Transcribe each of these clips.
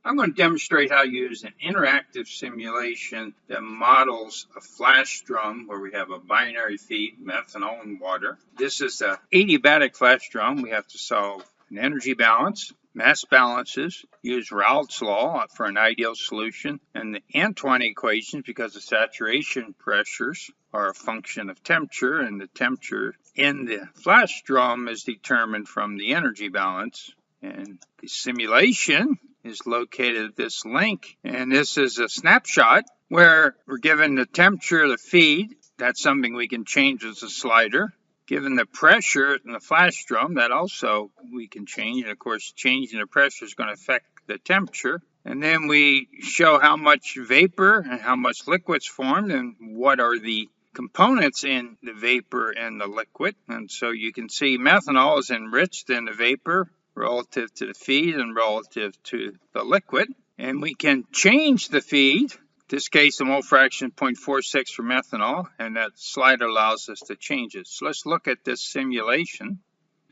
I'm going to demonstrate how to use an interactive simulation that models a flash drum where we have a binary feed, methanol and water. This is the adiabatic flash drum. We have to solve an energy balance, mass balances, use Raoult's law for an ideal solution, and the Antoine equations because the saturation pressures are a function of temperature, and the temperature in the flash drum is determined from the energy balance. And the simulation is located at this link, and this is a snapshot where we're given the temperature of the feed. That's something we can change as a slider. Given the pressure in the flash drum, that also we can change, and of course changing the pressure is going to affect the temperature. And then we show how much vapor and how much liquid's formed and what are the components in the vapor and the liquid. And so you can see methanol is enriched in the vapor relative to the feed and relative to the liquid. And we can change the feed. In this case, the mole fraction 0.46 for methanol, and that slider allows us to change it. So let's look at this simulation.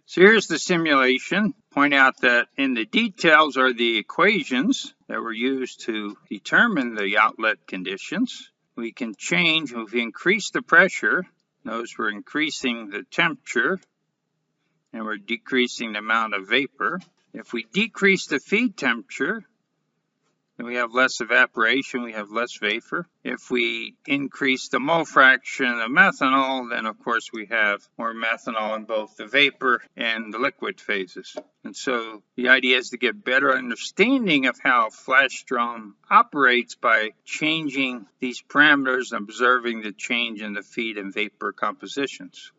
So here's the simulation. Point out that in the details are the equations that were used to determine the outlet conditions. We can change, if we increase the pressure, notice we're increasing the temperature, and we're decreasing the amount of vapor. If we decrease the feed temperature, then we have less evaporation, we have less vapor. If we increase the mole fraction of methanol, then of course we have more methanol in both the vapor and the liquid phases. And so the idea is to get better understanding of how a flash drum operates by changing these parameters and observing the change in the feed and vapor compositions.